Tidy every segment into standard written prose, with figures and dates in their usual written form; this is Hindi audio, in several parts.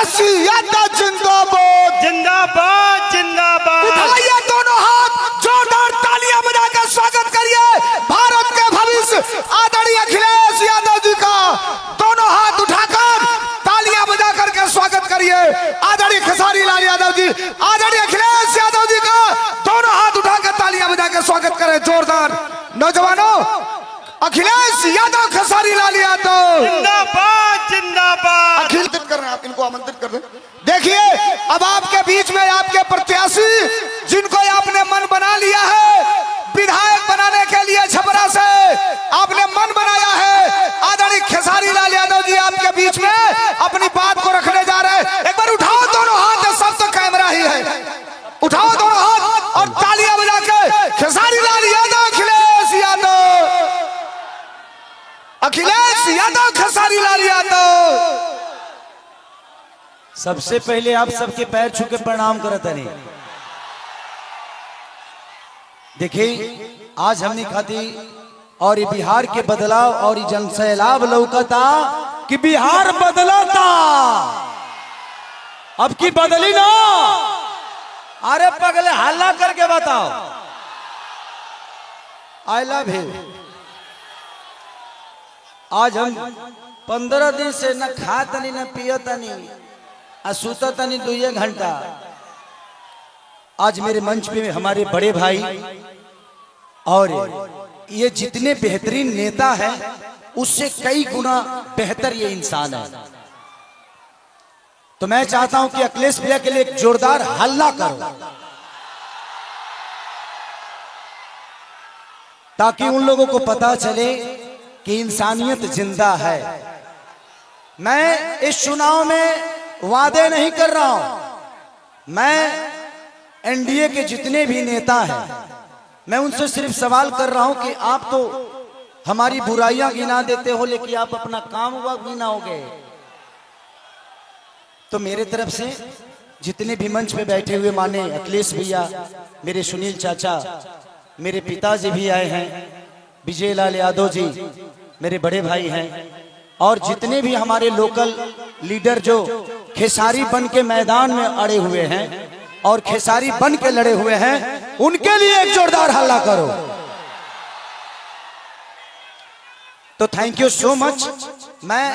अखिलेश यादव जिंदाबाद जिंदाबाद जिंदाबाद। उठाइए दोनों हाथ, जोरदार तालियां बजाकर स्वागत करिए भारत के भविष्य आदरणीय अखिलेश यादव जी का। दोनों हाथ उठाकर तालियां बजा करके स्वागत करिए आदरणीय खेसारी लाल यादव जी, आदरणीय अखिलेश यादव जी का। दोनों हाथ उठाकर तालियां बजाकर स्वागत करें जोरदार। नौजवानों, अखिलेश यादव, खेसारी लाल यादव जिंदाबाद जिंदाबाद। आमंत्रित कर रहे हैं, आप इनको आमंत्रित कर दें। देखिए, अब आपके बीच में आपके प्रत्याशी जिनको आपने मन बना लिया है, विधायक बनाने के लिए छपरा से आपने मन बनाया है, आदरणीय खेसारी लाल यादव जी आपके बीच में अपनी बात को रखने जा रहे हैं। एक बार उठाओ दोनों हाथ, सब तो कैमरा ही है, उठाओ दोनों हाथ और तालियां बजा के खेसारी लाल यादव, अखिलेश यादव, अखिलेश यादव, खेसारी लाल यादव। सबसे पहले आप सबके पैर छू के प्रणाम करत हनी। देखिए, आज हमने खाती और बिहार के बदलाव और जनसैलाब लौकता कि बिहार बदला था, अब की बदली ना। अरे पगले हल्ला करके बताओ, आई लव यू। आज हम 15 दिन से न खातनी न पियतनी आ सुततनी 2 घंटा। आज मेरे मंच पे हमारे बड़े भाई और ये जितने बेहतरीन नेता हैं उससे कई गुना बेहतर ये इंसान है। तो मैं चाहता हूं कि अखिलेश भैया के लिए एक जोरदार हल्ला करो, ताकि उन लोगों को पता चले कि इंसानियत जिंदा है। मैं इस चुनाव में वादे नहीं कर रहा हूं, मैं एनडीए के जितने भी नेता हैं मैं उनसे सिर्फ सवाल कर रहा हूं कि आप तो हमारी बुराइयां गिना देते हो, लेकिन आप अपना काम हुआ गिनाओगे। तो मेरे तरफ से जितने भी मंच पे बैठे हुए माने अखिलेश भैया, मेरे सुनील चाचा, मेरे पिताजी भी आए हैं, विजय लाल यादव जी मेरे बड़े भाई हैं, और जितने भी हमारे लोकल लीडर जो खेसारी बन के मैदान में अड़े हुए हैं और खेसारी बन के लड़े हुए हैं, उनके लिए एक जोरदार हल्ला करो। तो थैंक यू सो मच। मैं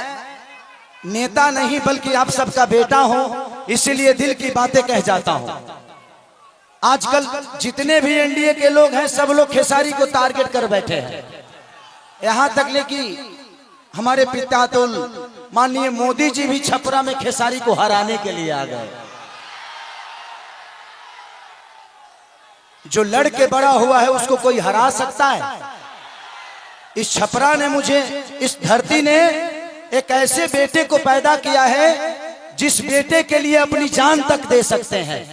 नेता नहीं बल्कि आप सबका बेटा हूं, इसीलिए दिल की बातें कह जाता हूं। आजकल जितने भी एनडीए के लोग हैं सब लोग खेसारी को टारगेट कर बैठे हैं, यहां तक ले कि हमारे पितातुल माननीय मोदी जी भी छपरा में खेसारी को हराने के लिए आ गए। जो लड़के बड़ा हुआ है उसको कोई हरा सकता है? इस छपरा ने मुझे, इस धरती ने एक ऐसे बेटे को पैदा किया है जिस बेटे के लिए अपनी जान तक दे सकते हैं।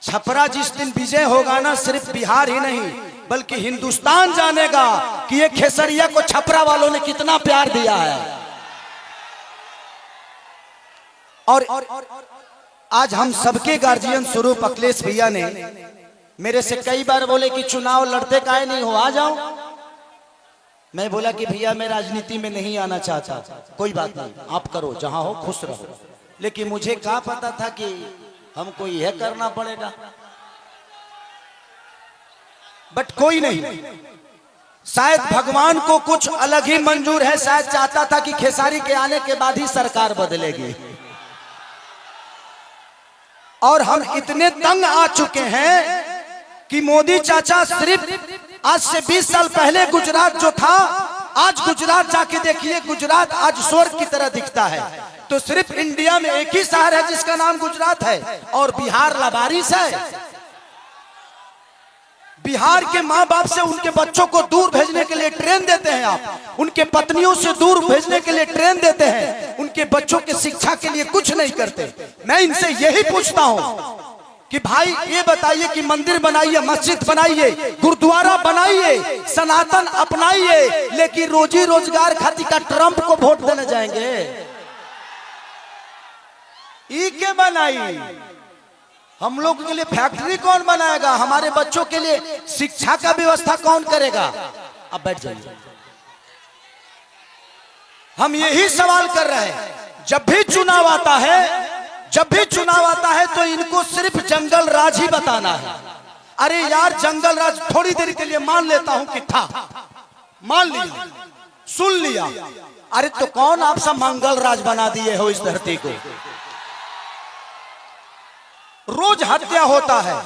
छपरा जिस दिन विजय होगा ना, सिर्फ बिहार ही नहीं बल्कि हिंदुस्तान जानेगा कि ये खेसरिया को छपरा वालों ने कितना प्यार दिया है। और आज हम सबके गार्जियन स्वरूप अखिलेश भैया ने मेरे से कई बार बोले कि चुनाव लड़ते काहे नहीं हो, आ जाओ। मैं बोला कि भैया मैं राजनीति में नहीं आना चाहता, कोई बात नहीं, आप करो, जहां हो खुश रहो। लेकिन मुझे क्या पता था कि हमको यह करना पड़ेगा। बट कोई नहीं, शायद भगवान को कुछ अलग ही मंजूर है। शायद चाहता था कि खेसारी के आने के बाद ही सरकार बदलेगी। और हम इतने तंग आ चुके हैं कि मोदी चाचा सिर्फ आज से 20 साल पहले गुजरात जो था, आज गुजरात जाके देखिए, गुजरात आज स्वर्ग की तरह दिखता है। तो सिर्फ इंडिया में एक ही शहर है जिसका नाम गुजरात है, और बिहार लबारिश है। बिहार के माँ बाप से उनके बच्चों को दूर भेजने के लिए ट्रेन देते हैं आप, उनके पत्नियों से दूर भेजने के लिए ट्रेन देते हैं, उनके बच्चों के शिक्षा के लिए कुछ नहीं करते। मैं इनसे यही पूछता हूं कि भाई ये बताइए कि मंदिर बनाइए, मस्जिद बनाइए, गुरुद्वारा बनाइए, सनातन अपनाइए, लेकिन रोजी रोजगार खातिर का ट्रंप को वोट देने जाएंगे? ई के बनाई, हम लोगों के लिए फैक्ट्री कौन बनाएगा? हमारे बच्चों के लिए शिक्षा का व्यवस्था कौन करेगा? अब बैठ जाइए। हम यही सवाल कर रहे हैं। जब भी चुनाव आता है, जब भी चुनाव आता है तो इनको सिर्फ जंगल राज ही बताना है। अरे यार जंगल राज थोड़ी देर के लिए मान लेता हूं कि था, मान लिया, सुन लिया। अरे तो कौन आप सब मंगल राज बना दिए हो इस धरती को? रोज हत्या होता है,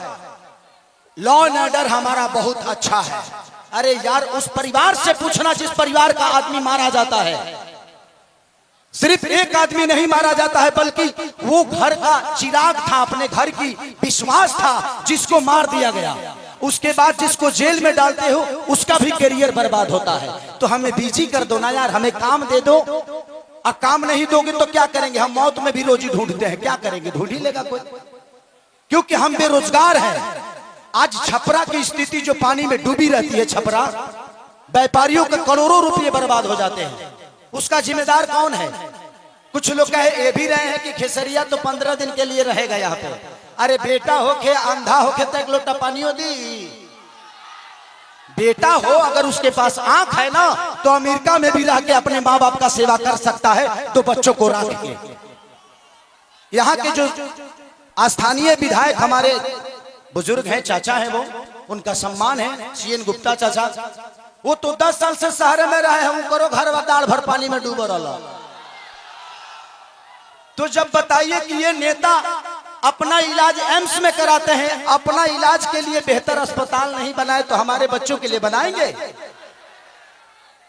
लॉ एंड ऑर्डर हमारा बहुत अच्छा है। अरे यार उस परिवार से पूछना जिस परिवार का आदमी मारा जाता है। सिर्फ एक आदमी नहीं मारा जाता है, बल्कि वो घर का चिराग था, अपने घर की विश्वास था, जिसको मार दिया गया। उसके बाद जिसको जेल में डालते हो उसका भी करियर बर्बाद होता है। तो हमें बिजी कर दो ना यार, हमें काम दे दो। अब काम नहीं दोगे तो क्या करेंगे? हम मौत में भी रोजी ढूंढते हैं, क्या करेंगे? ढूंढ ही लेगा कोई, क्योंकि हम बेरोजगार हैं। आज छपरा की स्थिति जो पानी में डूबी रहती है, छपरा व्यापारियों के करोड़ों रुपए बर्बाद हो जाते हैं। उसका जिम्मेदार कौन है? कुछ लोग कहे ये भी रहे हैं कि खेसरिया तो 15 दिन के लिए रहेगा यहाँ पे। अरे बेटा होके अंधा होके तो एक लोटा पानी दी। बेटा हो अगर उसके पास आंख है ना, तो अमेरिका में भी रह के अपने माँ बाप का सेवा कर सकता है, तो बच्चों को रख के। यहाँ के जो स्थानीय विधायक हमारे बुजुर्ग हैं, चाचा हैं, वो उनका सम्मान है, सीएन गुप्ता चाचा। वो तो 10 साल से शहर में रहे हैं, करो घर दाढ़ भर पानी में डूब रहा। तो जब बताइए कि ये नेता अपना इलाज एम्स में कराते हैं, अपना इलाज के लिए बेहतर अस्पताल नहीं बनाए तो हमारे बच्चों के लिए बनाएंगे?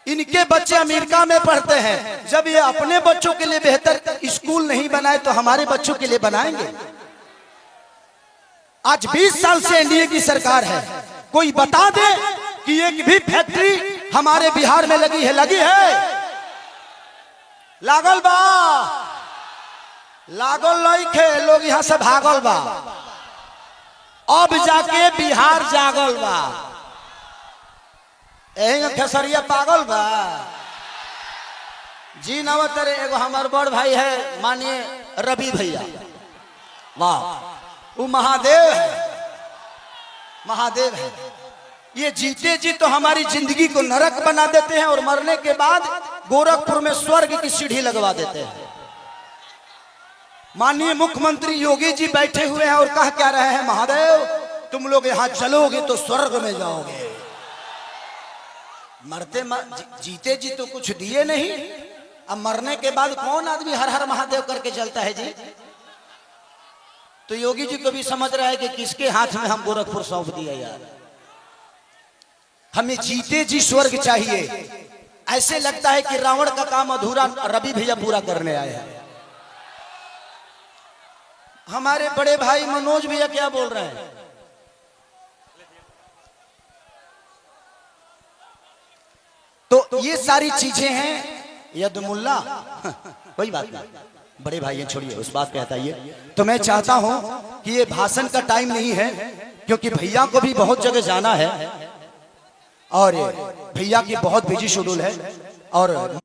इनके बच्चे अमेरिका में पढ़ते हैं, जब ये अपने बच्चों के लिए बेहतर स्कूल नहीं बनाए तो हमारे बच्चों के लिए बनाएंगे? आज 20 साल से एनडीए की सरकार है, कोई बता दे कि एक भी फैक्ट्री हमारे बिहार में लगी है? लगी है? लागल बा, लागल नहीं खे, लोग यहां से भागल बा। अब जाके बिहार जागल बा, यही खेसरिया पागल बा जी। नवतर एगो हमार बड़ भाई है मानिए रवि भैया, वाह, वो महादेव है, महादेव है। ये जीते जी तो हमारी जिंदगी को नरक बना देते हैं और मरने के बाद गोरखपुर में स्वर्ग की सीढ़ी लगवा देते हैं। माननीय मुख्यमंत्री योगी जी बैठे हुए हैं और कह क्या रहे हैं, महादेव तुम लोग यहां चलोगे तो स्वर्ग में जाओगे। जीते जी तो कुछ दिए नहीं, अब मरने के बाद कौन आदमी हर हर महादेव करके चलता है जी? तो योगी जी को भी समझ रहा है कि किसके हाथ में हम गोरखपुर सौंप दिया यार। हमें जीते जी स्वर्ग चाहिए। ऐसे लगता है कि रावण का काम अधूरा रवि भैया पूरा करने आए हैं। हमारे बड़े भाई मनोज भैया क्या बोल रहे हैं? तो ये सारी चीजें हैं। यदमुल्ला कोई बात नहीं, बड़े भाई हैं, छोड़िए उस बात पे हटाइए। तो मैं चाहता हूं कि ये भाषण का टाइम नहीं है, क्योंकि भैया को भी बहुत जगह जाना है और भैया की बहुत बिजी शेड्यूल है। और